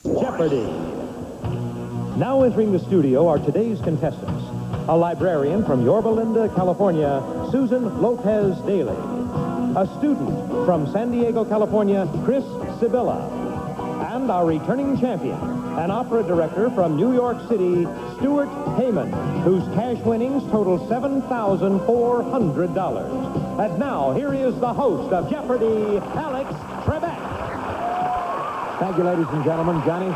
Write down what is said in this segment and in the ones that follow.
Jeopardy! Now entering the studio are today's contestants. A librarian from Yorba Linda, California, Susan Lopez Daly. A student from San Diego, California, Chris Sibilla. And our returning champion, an opera director from New York City, Stuart Heyman, whose cash winnings total $7,400. And now, here is the host of Jeopardy, Alex Trebek. Thank you, ladies and gentlemen. Johnny.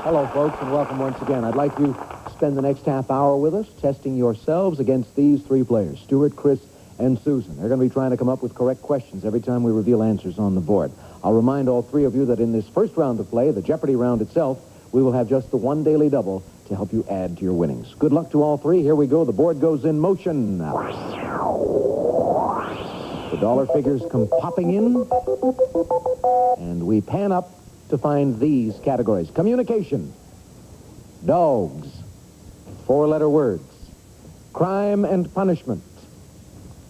Hello, folks, and welcome once again. I'd like you to spend the next half hour with us, testing yourselves against these three players, Stuart, Chris, and Susan. They're going to be trying to come up with correct questions every time we reveal answers on the board. I'll remind all three of you that in this first round of play, the Jeopardy round itself, we will have just the one daily double to help you add to your winnings. Good luck to all three. Here we go. The board goes in motion. The dollar figures come popping in, and we pan up to find these categories. Communication, dogs, four-letter words, crime and punishment,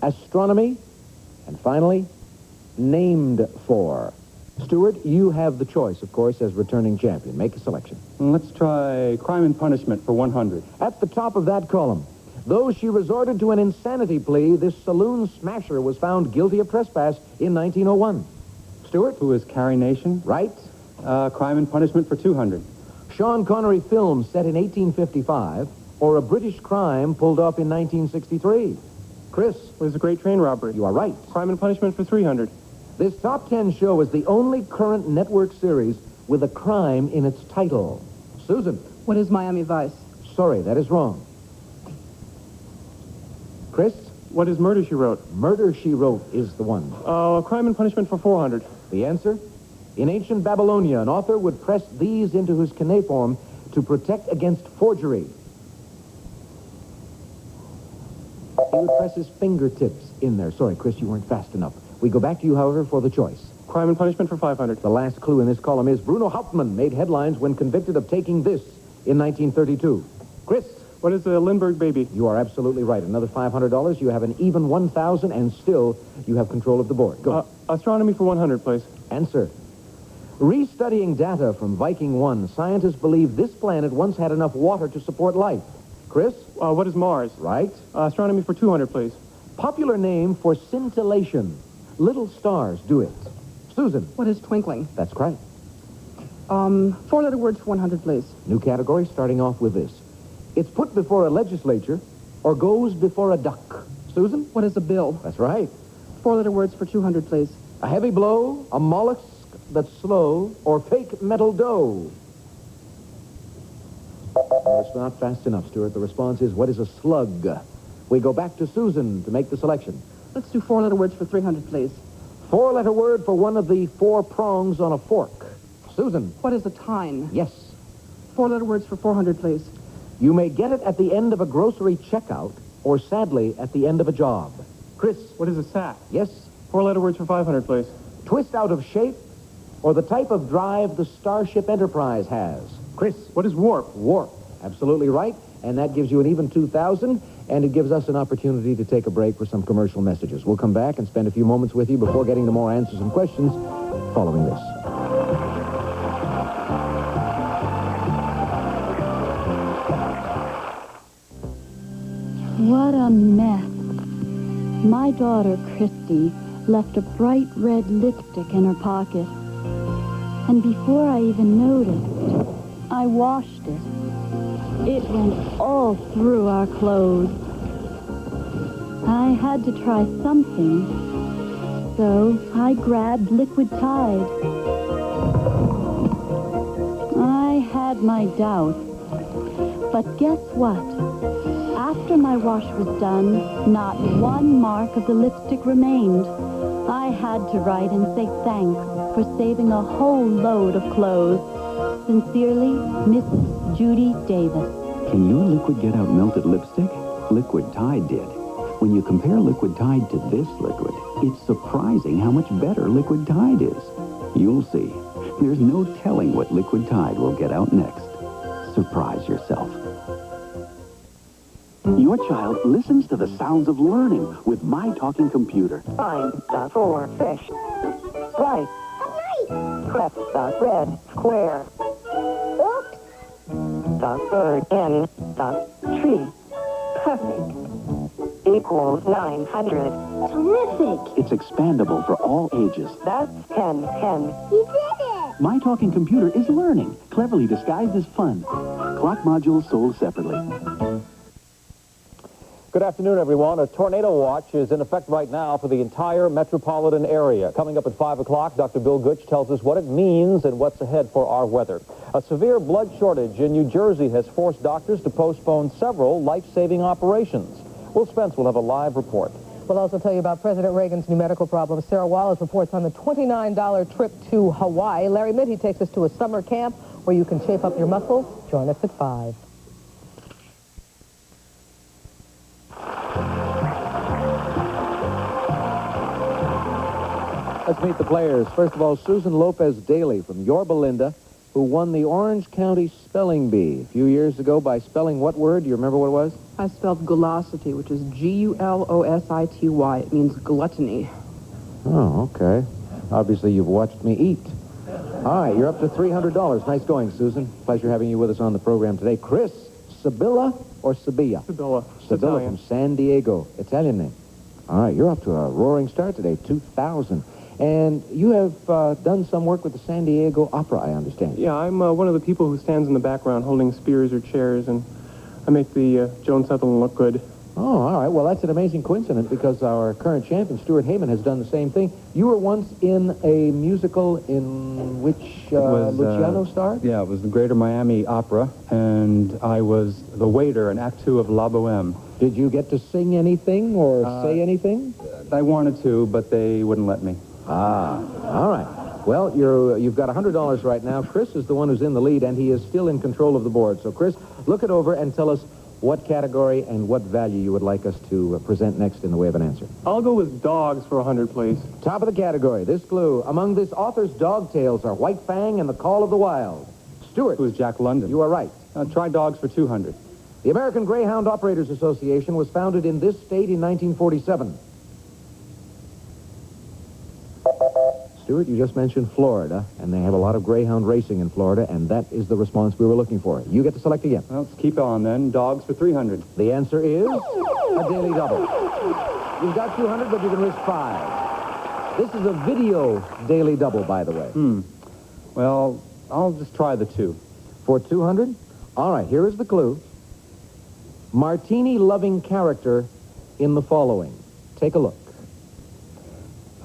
astronomy, and finally, named for. Stuart, you have the choice, of course, as returning champion. Make a selection. Let's try crime and punishment for 100. At the top of that column, though she resorted to an insanity plea, this saloon smasher was found guilty of trespass in 1901. Stuart? Who is Carrie Nation? Right. Crime and punishment for 200. Sean Connery film set in 1855, or a British crime pulled off in 1963. Chris? It was a great train robbery. You are right. Crime and punishment for 300. This top 10 show is the only current network series with a crime in its title. Susan? What is Miami Vice? Sorry, that is wrong. Chris? What is Murder, She Wrote? Murder, She Wrote is the one. Crime and punishment for 400. The answer? In ancient Babylonia, an author would press these into his cuneiform to protect against forgery. He would press his fingertips in there. Sorry, Chris, you weren't fast enough. We go back to you, however, for the choice. Crime and punishment for 500. The last clue in this column is Bruno Hauptmann made headlines when convicted of taking this in 1932. Chris? What is a Lindbergh baby? You are absolutely right. Another $500. You have an even 1,000, and still you have control of the board. Go. Astronomy for 100, please. Answer. Restudying data from Viking 1, scientists believe this planet once had enough water to support life. Chris? What is Mars? Right. Astronomy for 200, please. Popular name for scintillation. Little stars do it. Susan? What is twinkling? That's correct. Four-letter words for 100, please. New category, starting off with this. It's put before a legislature or goes before a duck. Susan? What is a bill? That's right. Four-letter words for 200, please. A heavy blow, a mollusk that's slow, or fake metal dough. No, it's not fast enough, Stuart. The response is, what is a slug? We go back to Susan to make the selection. Let's do four-letter words for 300, please. Four-letter word for one of the four prongs on a fork. Susan? What is a tine? Yes. Four-letter words for 400, please. You may get it at the end of a grocery checkout, or sadly, at the end of a job. Chris? What is a sack? Yes. Four-letter words for 500, please. Twist out of shape, or the type of drive the Starship Enterprise has. Chris? What is warp? Warp. Absolutely right. And that gives you an even 2,000, and it gives us an opportunity to take a break for some commercial messages. We'll come back and spend a few moments with you before getting to more answers and questions following this. What a mess. My daughter, Christy, left a bright red lipstick in her pocket. And before I even noticed, I washed it. It went all through our clothes. I had to try something, so I grabbed Liquid Tide. I had my doubts, but guess what? After my wash was done, not one mark of the lipstick remained. I had to write and say thanks for saving a whole load of clothes. Sincerely, Mrs. Judy Davis. Can your liquid get out melted lipstick? Liquid Tide did. When you compare Liquid Tide to this liquid, it's surprising how much better Liquid Tide is. You'll see. There's no telling what Liquid Tide will get out next. Surprise yourself. Your child listens to the sounds of learning with My Talking Computer. Find the four fish. Right. Press the red square. Oops. The bird in the tree. Perfect. Equals 900. Terrific! It's expandable for all ages. That's 10. You did it! My talking computer is learning, cleverly disguised as fun. Clock modules sold separately. Good afternoon, everyone. A tornado watch is in effect right now for the entire metropolitan area. Coming up at 5 o'clock, Dr. Bill Gutsch tells us what it means and what's ahead for our weather. A severe blood shortage in New Jersey has forced doctors to postpone several life-saving operations. Will Spence will have a live report. We'll also tell you about President Reagan's new medical problems. Sarah Wallace reports on the $29 trip to Hawaii. Larry Mitty takes us to a summer camp where you can shape up your muscles. Join us at 5. Let's meet the players. First of all, Susan Lopez Daly from Yorba Linda, who won the Orange County Spelling Bee a few years ago by spelling what word? Do you remember what it was? I spelled gulosity, which is Gulosity. It means gluttony. Oh, okay. Obviously, you've watched me eat. All right, you're up to $300. Nice going, Susan. Pleasure having you with us on the program today. Chris, Sibylla or Sibilla? Sibylla. Sibylla Italian. from San Diego. Italian name. All right, you're up to a roaring start today, 2,000. And you have done some work with the San Diego Opera, I understand. Yeah, I'm one of the people who stands in the background holding spears or chairs, and I make the Joan Sutherland look good. Oh, all right. Well, that's an amazing coincidence because our current champion, Stuart Heyman, has done the same thing. You were once in a musical in which Luciano starred? Yeah, it was the Greater Miami Opera, and I was the waiter in Act 2 of La Boheme. Did you get to sing anything or say anything? I wanted to, but they wouldn't let me. Ah, all right. Well, you've got $100 right now. Chris is the one who's in the lead, and he is still in control of the board. So, Chris, look it over and tell us what category and what value you would like us to present next in the way of an answer. I'll go with dogs for 100, please. Top of the category, this clue. Among this author's dog tales are White Fang and The Call of the Wild. Stuart. Who's Jack London? You are right. Try dogs for 200. The American Greyhound Operators Association was founded in this state in 1947. Stuart, you just mentioned Florida, and they have a lot of greyhound racing in Florida, and that is the response we were looking for. You get to select again. Well, let's keep on then. Dogs for 300. The answer is a daily double. You've got 200, but you can risk 5. This is a video daily double, by the way. Well, I'll just try the 2. For 200? All right, here is the clue. Martini-loving character in the following. Take a look.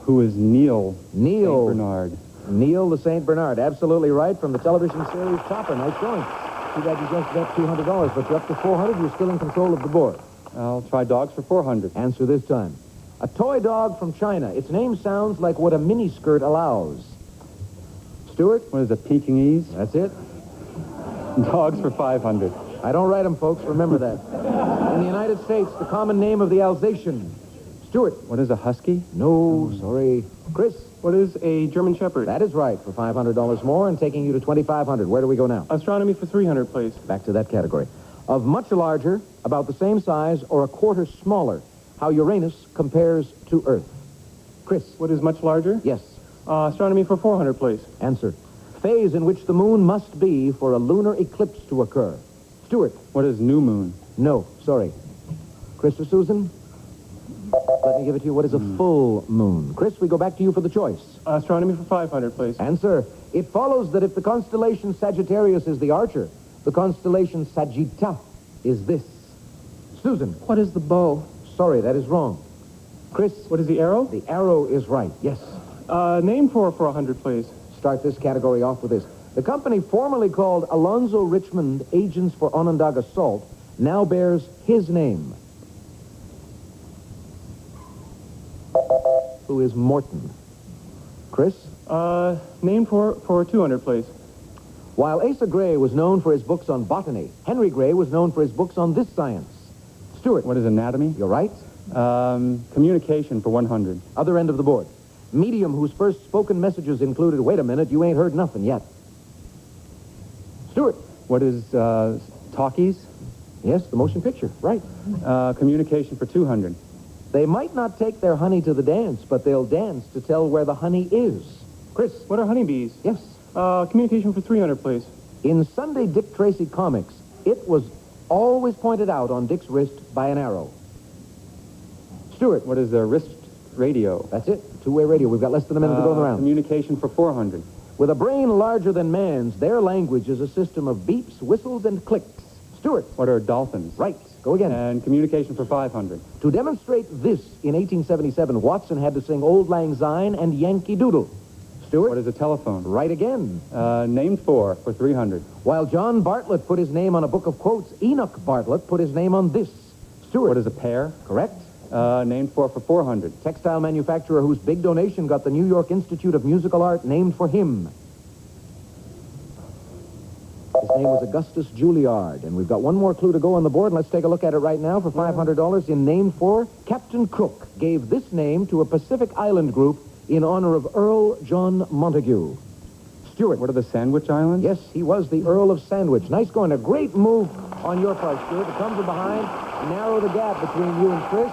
Who is Neil? Neil. St. Bernard. Neil the St. Bernard. Absolutely right, from the television series Chopper. Nice going. Too bad you just got $200, but you're up to 400. You're still in control of the board. I'll try dogs for 400. Answer this time. A toy dog from China. Its name sounds like what a miniskirt allows. Stuart? What is a Pekingese? That's it. Dogs for 500. I don't write them, folks. Remember that. In the United States, the common name of the Alsatian. Stuart. What is a husky? No, sorry. Chris. What is a German Shepherd? That is right, for $500 more and taking you to $2,500. Where do we go now? Astronomy for 300, please. Back to that category. Of much larger, about the same size, or a quarter smaller, how Uranus compares to Earth. Chris. What is much larger? Yes. Astronomy for 400, please. Answer. Phase in which the moon must be for a lunar eclipse to occur. Stuart. What is new moon? No, sorry. Chris or Susan? Let me give it to you. What is a full moon? Chris, we go back to you for the choice. Astronomy for 500, please. Answer. It follows that if the constellation Sagittarius is the archer, the constellation Sagitta is this. Susan. What is the bow? Sorry, that is wrong. Chris. What is the arrow? The arrow is right, yes. Name for 100, please. Start this category off with this. The company formerly called Alonzo Richmond Agents for Onondaga Salt now bears his name. Who is Morton? Chris? Name for 200, please. While Asa Gray was known for his books on botany, Henry Gray was known for his books on this science. Stuart. What is anatomy? You're right. Communication for 100. Other end of the board. Medium whose first spoken messages included, wait a minute, you ain't heard nothing yet. Stuart. What is talkies? Yes, the motion picture. Right. Communication for 200. They might not take their honey to the dance, but they'll dance to tell where the honey is. Chris. What are honeybees? Yes. Communication for 300, please. In Sunday Dick Tracy comics, it was always pointed out on Dick's wrist by an arrow. Stuart. What is the wrist radio? That's it. Two-way radio. We've got less than a minute to go in the round. Communication for 400. With a brain larger than man's, their language is a system of beeps, whistles, and clicks. Stuart. What are dolphins? Right. Go again. And communication for 500. To demonstrate this, in 1877, Watson had to sing Old Lang Syne and Yankee Doodle. Stuart. What is a telephone? Right again. Name 4 for 300. While John Bartlett put his name on a book of quotes, Enoch Bartlett put his name on this. Stuart. What is a pear? Correct. Name 4 for 400. Textile manufacturer whose big donation got the New York Institute of Musical Art named for him. His name was Augustus Juilliard, and we've got one more clue to go on the board, and let's take a look at it right now for $500 in Name 4. Captain Cook gave this name to a Pacific Island group in honor of Earl John Montague. Stuart. What are the Sandwich Islands? Yes, he was the Earl of Sandwich. Nice going. A great move on your part, Stuart, to come from behind, narrow the gap between you and Chris.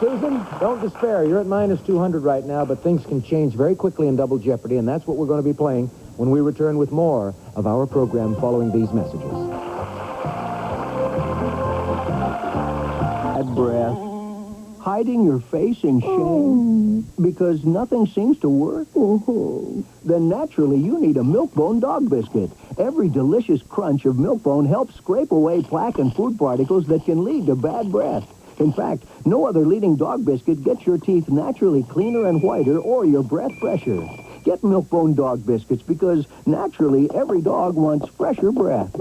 Susan, don't despair. You're at minus 200 right now, but things can change very quickly in Double Jeopardy, and that's what we're going to be playing when we return with more of our program following these messages. Bad breath. Hiding your face in shame because nothing seems to work? Then naturally you need a Milk-Bone dog biscuit. Every delicious crunch of Milk-Bone helps scrape away plaque and food particles that can lead to bad breath. In fact, no other leading dog biscuit gets your teeth naturally cleaner and whiter or your breath fresher. Get Milk-Bone dog biscuits because naturally every dog wants fresher breath.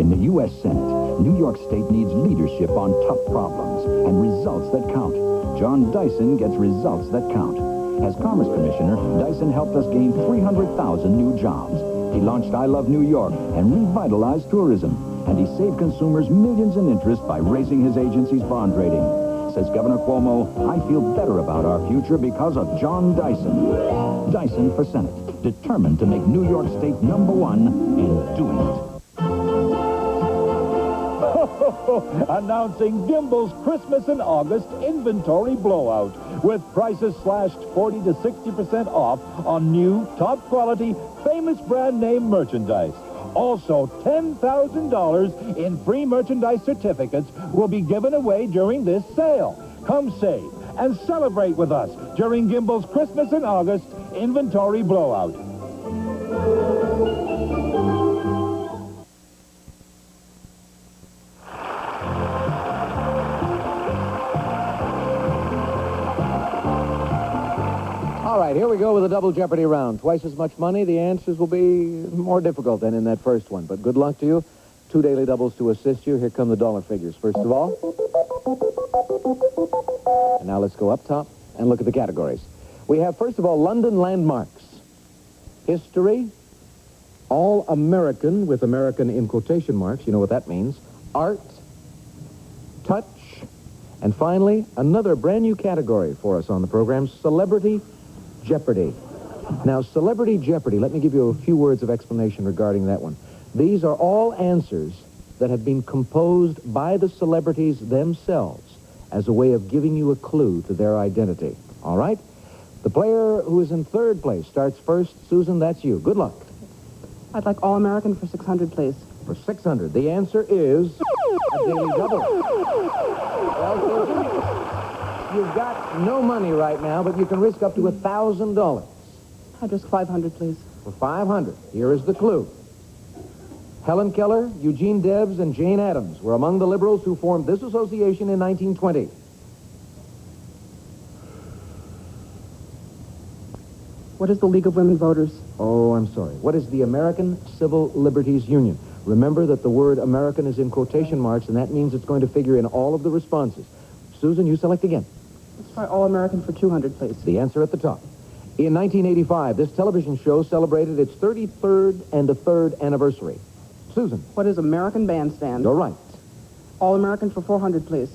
In the U.S. Senate, New York State needs leadership on tough problems and results that count. John Dyson gets results that count. As Commerce Commissioner, Dyson helped us gain 300,000 new jobs. He launched I Love New York and revitalized tourism. And he saved consumers millions in interest by raising his agency's bond rating. Says Governor Cuomo, I feel better about our future because of John Dyson. Dyson for Senate, determined to make New York State #1 and doing it. Announcing Gimbel's Christmas in August inventory blowout with prices slashed 40 to 60% off on new, top-quality, famous brand name merchandise. Also, $10,000 in free merchandise certificates will be given away during this sale. Come save and celebrate with us during Gimbel's Christmas in August inventory blowout. All right, here we go with a Double Jeopardy round. Twice as much money. The answers will be more difficult than in that first one, but good luck to you. 2 daily doubles to assist you. Here come the dollar figures. First of all, and now let's go up top and look at the categories. We have, first of all, London landmarks, history, all American, with American in quotation marks, you know what that means, art, touch, and finally, another brand new category for us on the program, Celebrity Jeopardy. Now, Celebrity Jeopardy, let me give you a few words of explanation regarding that one. These are all answers that have been composed by the celebrities themselves as a way of giving you a clue to their identity. All right? The player who is in third place starts first. Susan, that's you. Good luck. I'd like All-American for 600, please. For 600. The answer is a daily double. Well, Susan, you've got no money right now, but you can risk up to $1,000. I'd risk 500, please. For 500, here is the clue. Helen Keller, Eugene Debs, and Jane Addams were among the liberals who formed this association in 1920. What is the League of Women Voters? Oh, I'm sorry. What is the American Civil Liberties Union? Remember that the word American is in quotation marks, and that means it's going to figure in all of the responses. Susan, you select again. Let's try All-American for 200, please. The answer at the top. In 1985, this television show celebrated its 33rd and a third anniversary. Susan. What is American Bandstand? You're right. All-American for 400, please.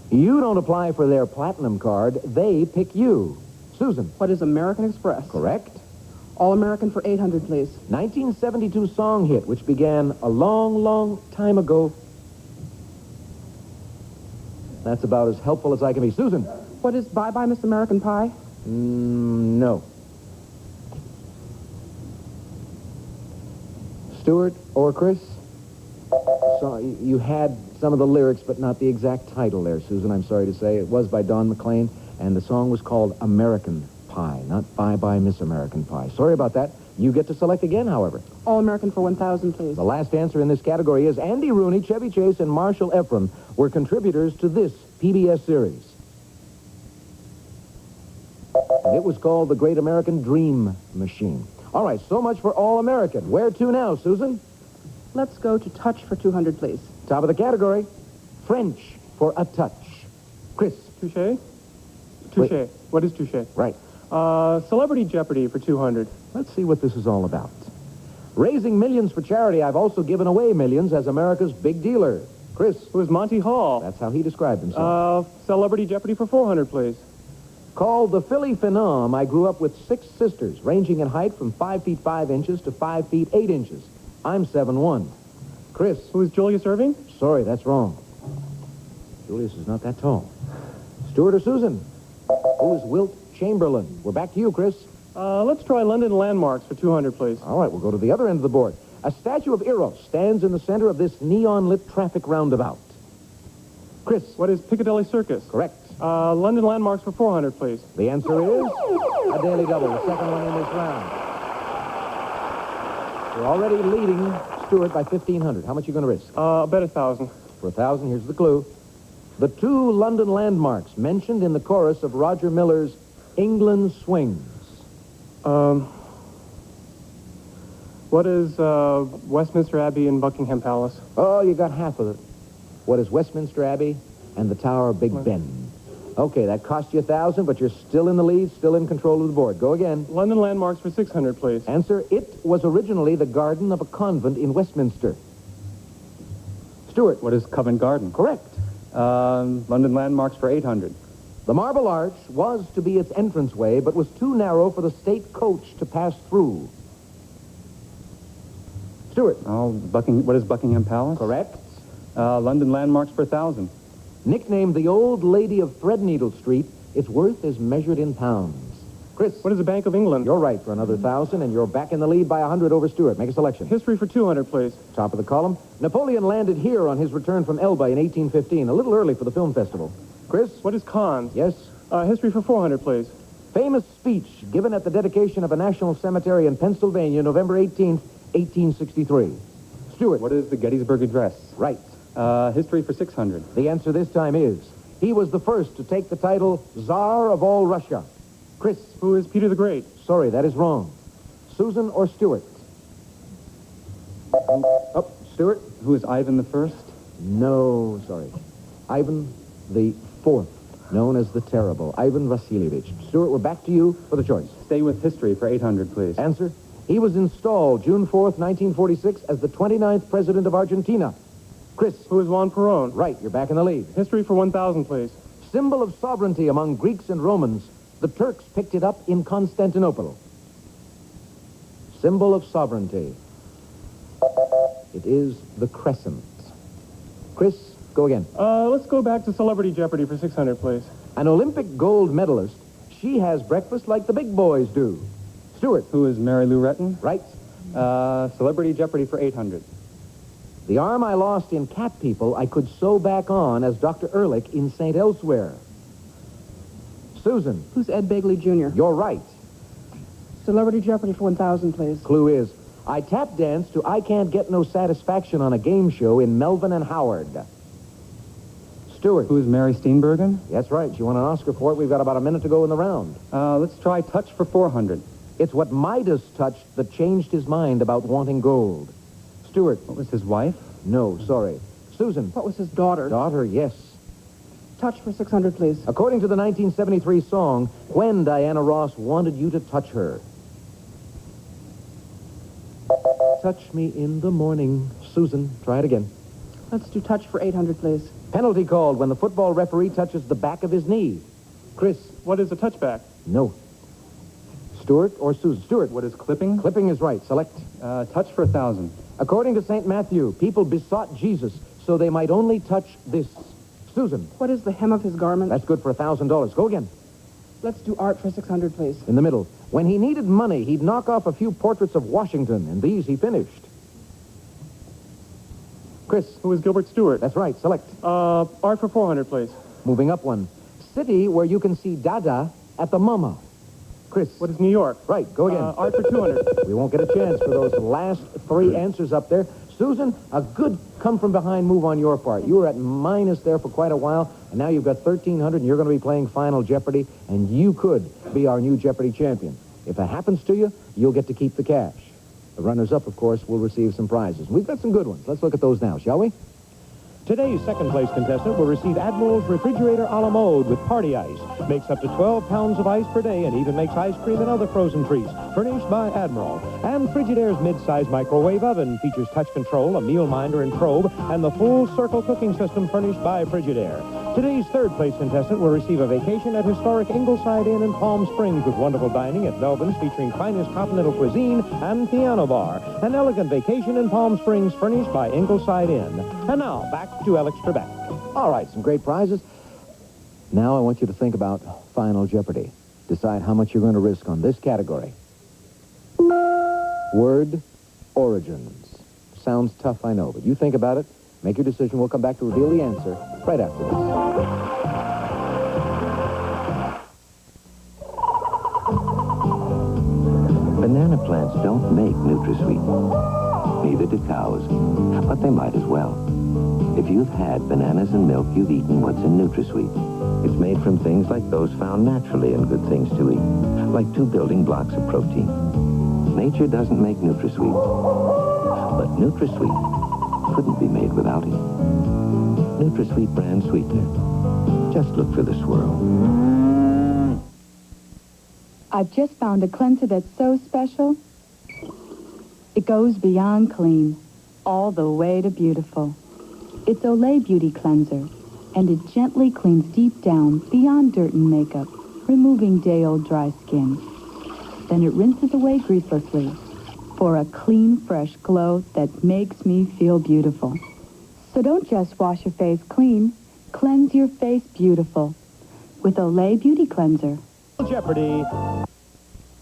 You don't apply for their platinum card. They pick you. Susan. What is American Express? Correct. All-American for 800, please. 1972 song hit, which began a long, long time ago. That's about as helpful as I can be. Susan. What is Bye Bye Miss American Pie? No. Stuart or Chris? So you had some of the lyrics, but not the exact title there, Susan, I'm sorry to say. It was by Don McLean, and the song was called American Pie, not Bye Bye Miss American Pie. Sorry about that. You get to select again, however. All American for 1,000, please. The last answer in this category is Andy Rooney, Chevy Chase, and Marshall Ephron were contributors to this PBS series. And it was called The Great American Dream Machine. All right, so much for All American. Where to now, Susan? Let's go to touch for 200, please. Top of the category, French for a touch. Chris. Touche? Touche. What is touche? Right. Celebrity Jeopardy for 200. Let's see what this is all about. Raising millions for charity, I've also given away millions as America's big dealer. Chris. Who is Monty Hall? That's how he described himself. Celebrity Jeopardy for 400, please. Called the Philly Phenom, I grew up with 6 sisters, ranging in height from 5 feet 5 inches to 5 feet 8 inches. I'm 7'1". Chris. Who is Julius Erving? Sorry, that's wrong. Julius is not that tall. Stuart or Susan? Who is Wilt Chamberlain? We're back to you, Chris. Let's try London Landmarks for 200, please. All right, we'll go to the other end of the board. A statue of Eros stands in the center of this neon-lit traffic roundabout. Chris. What is Piccadilly Circus? Correct. London Landmarks for 400, please. The answer is a daily double, the second one in this round. You're already leading Stuart by 1,500. How much are you going to risk? Bet 1,000. For 1,000, here's the clue. The 2 London landmarks mentioned in the chorus of Roger Miller's England Swings. What is Westminster Abbey and Buckingham Palace? Oh, you got half of it. What is Westminster Abbey and the Tower of Big Ben? Okay, that cost you 1,000, but you're still in the lead, still in control of the board. Go again. London Landmarks for 600, please. Answer, it was originally the garden of a convent in Westminster. Stuart. What is Covent Garden? Correct. London Landmarks for 800. The Marble Arch was to be its entranceway, but was too narrow for the state coach to pass through. Stuart. What is Buckingham Palace? Correct. London Landmarks for 1,000. Nicknamed the Old Lady of Threadneedle Street, its worth is measured in pounds. Chris. What is the Bank of England? You're right for another 1,000, and you're back in the lead by 100 over Stuart. Make a selection. History for 200, please. Top of the column. Napoleon landed here on his return from Elba in 1815, a little early for the film festival. Chris. What is Cannes? Yes. History for 400, please. Famous speech given at the dedication of a national cemetery in Pennsylvania, November 18th, 1863. Stuart. What is the Gettysburg Address? Right. History for 600. The answer this time is, he was the first to take the title Tsar of all Russia. Chris. Who is Peter the Great? Sorry, that is wrong. Susan or Stuart? Oh, Stuart? Who is Ivan the First? No, sorry. Ivan the Fourth, known as the Terrible. Ivan Vasilievich. Stuart, we're back to you for the choice. Stay with history for 800, please. Answer, he was installed June 4th, 1946 as the 29th president of Argentina. Chris. Who is Juan Perón? Right, you're back in the lead. History for 1,000, please. Symbol of sovereignty among Greeks and Romans. The Turks picked it up in Constantinople. Symbol of sovereignty. It is the crescent. Chris, go again. Let's go back to Celebrity Jeopardy for 600, please. An Olympic gold medalist. She has breakfast like the big boys do. Stuart. Who is Mary Lou Retton? Right. Celebrity Jeopardy for 800. The arm I lost in Cat People, I could sew back on as Dr. Ehrlich in St. Elsewhere. Susan. Who's Ed Begley Jr.? You're right. Celebrity Jeopardy for 1,000, please. Clue is, I tap danced to I Can't Get No Satisfaction on a game show in Melvin and Howard. Stuart. Who is Mary Steenburgen? That's right. She won an Oscar for it. We've got about a minute to go in the round. Let's try Touch for 400. It's what Midas touched that changed his mind about wanting gold. Stuart. What was his wife? No, sorry. Susan. What was his daughter? Daughter, yes. Touch for 600, please. According to the 1973 song, When Diana Ross Wanted You to Touch Her. Touch me in the morning. Susan, try it again. Let's do touch for 800, please. Penalty called when the football referee touches the back of his knee. Chris. What is a touchback? No. Stuart or Susan? Stuart. What is clipping? Clipping is right. Select. Touch for 1,000. According to St. Matthew, people besought Jesus so they might only touch this. Susan. What is the hem of his garment? That's good for $1,000. Go again. Let's do art for 600, please. In the middle. When he needed money, he'd knock off a few portraits of Washington, and these he finished. Chris. Who is Gilbert Stewart? That's right. Select. Art for 400, please. Moving up one. City where you can see Dada at the MoMA. Chris. What is New York? Right. Go again. Art for 200. We won't get a chance for those last three answers up there. Susan, a good come-from-behind move on your part. You were at minus there for quite a while, and now you've got 1,300, and you're going to be playing Final Jeopardy, and you could be our new Jeopardy champion. If that happens to you, you'll get to keep the cash. The runners-up, of course, will receive some prizes. We've got some good ones. Let's look at those now, shall we? Today's second-place contestant will receive Admiral's Refrigerator a la mode with party ice. Makes up to 12 pounds of ice per day and even makes ice cream and other frozen treats. Furnished by Admiral. And Frigidaire's mid-size microwave oven features touch control, a meal minder and probe, and the full circle cooking system furnished by Frigidaire. Today's third-place contestant will receive a vacation at historic Ingleside Inn in Palm Springs with wonderful dining at Melvin's featuring finest continental cuisine and piano bar. An elegant vacation in Palm Springs furnished by Ingleside Inn. And now, back to Alex Trebek. All right, some great prizes. Now I want you to think about Final Jeopardy. Decide how much you're going to risk on this category. Word origins. Sounds tough, I know, but you think about it. Make your decision. We'll come back to reveal the answer right after this. Banana plants don't make NutraSweet. Neither do cows. But they might as well. If you've had bananas and milk, you've eaten what's in NutraSweet. It's made from things like those found naturally in good things to eat, like 2 building blocks of protein. Nature doesn't make NutraSweet, but NutraSweet couldn't be made without it. NutraSweet brand sweetener. Just look for the swirl. I've just found a cleanser that's so special. It goes beyond clean, all the way to beautiful. It's Olay Beauty Cleanser, and it gently cleans deep down beyond dirt and makeup, removing day-old dry skin. Then it rinses away greaselessly for a clean, fresh glow that makes me feel beautiful. So don't just wash your face clean, cleanse your face beautiful with Olay Beauty Cleanser. Jeopardy!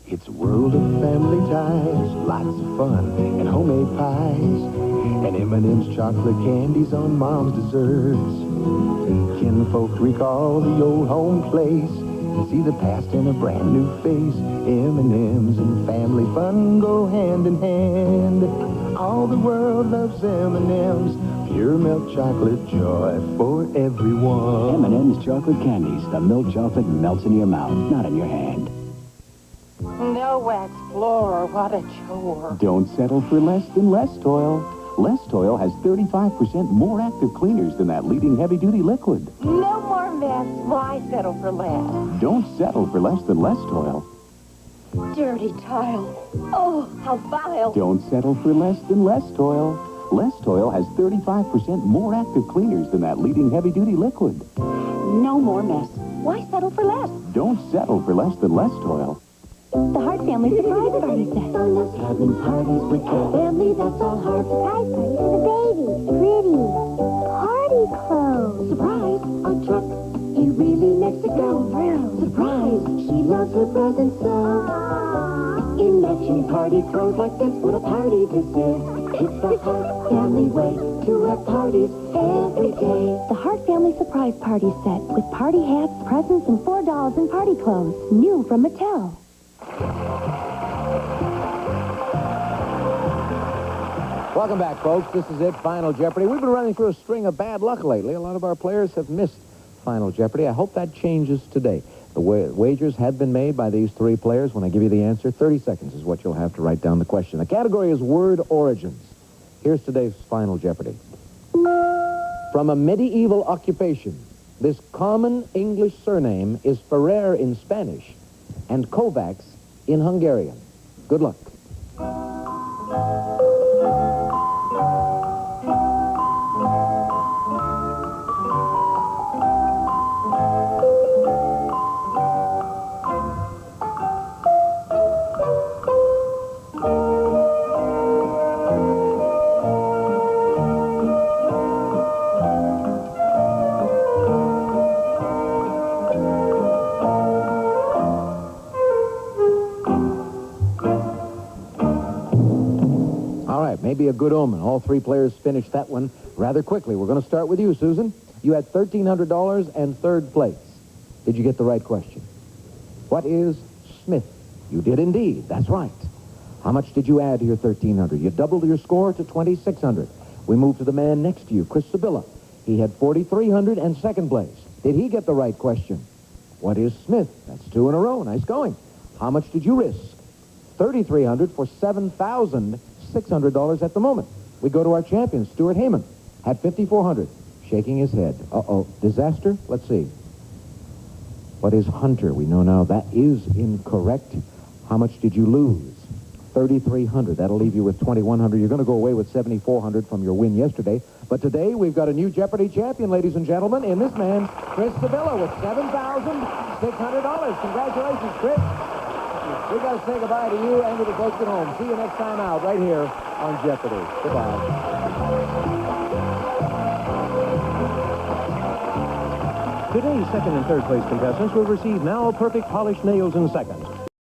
It's a world of family ties, lots of fun, and homemade pies, and M&M's chocolate candies on Mom's desserts. Kinfolk recall the old home place and see the past in a brand new face. M&M's and family fun go hand in hand. All the world loves M&M's, pure milk chocolate joy for everyone. M&M's chocolate candies. The milk chocolate melts in your mouth, not in your hand. No wax floor, what a chore. Don't settle for less than Less Toil. Less Toil has 35% more active cleaners than that leading heavy-duty liquid. No more mess, why settle for less? Don't settle for less than Less Toil. Dirty tile. Oh, how vile. Don't settle for less than Less Toil. Less Toil has 35% more active cleaners than that leading heavy-duty liquid. No more mess. Why settle for less? Don't settle for less than Less Toil. The Hart Family Surprise Party Set. Having parties with your family, that's all hard. Surprise party for the baby. Pretty. Party clothes. Surprise. A truck. He really makes it go. Surprise. She loves her presents so. In matching party clothes like this, what a party this is. It's the Hart Family way to have parties every day. The Hart Family Surprise Party Set with party hats, presents, and $4 in party clothes. New from Mattel. Welcome back, folks. This is it, Final Jeopardy. We've been running through a string of bad luck lately. A lot of our players have missed Final Jeopardy. I hope that changes today. The wagers have been made by these 3 players. When I give you the answer, 30 seconds is what you'll have to write down the question. The category is word origins. Here's today's Final Jeopardy. From a medieval occupation, this common English surname is Ferrer in Spanish and Kovacs in Hungarian. Good luck. right, maybe a good omen. All three players finished that one rather quickly. We're going to start with you, Susan. You had $1,300 and third place. Did you get the right question? What is Smith? You did indeed. That's right. How much did you add to your $1,300? You doubled your score to $2,600. We move to the man next to you, Chris Sabilla. He had $4,300 and second place. Did he get the right question? What is Smith? That's two in a row. Nice going. How much did you risk? $3,300 for $7,600 at the moment. We go to our champion, Stuart Heyman, at $5,400. Shaking his head. Uh-oh. Disaster? Let's see. What is Hunter? We know now that is incorrect. How much did you lose? $3,300. That'll leave you with $2,100. You're going to go away with $7,400 from your win yesterday. But today, we've got a new Jeopardy champion, ladies and gentlemen, in this man, Chris Sabilla, with $7,600. Congratulations, Chris. We got to say goodbye to you and to the folks at home. See you next time out right here on Jeopardy. Goodbye. Today's second and third place contestants will receive now perfect polished nails in seconds.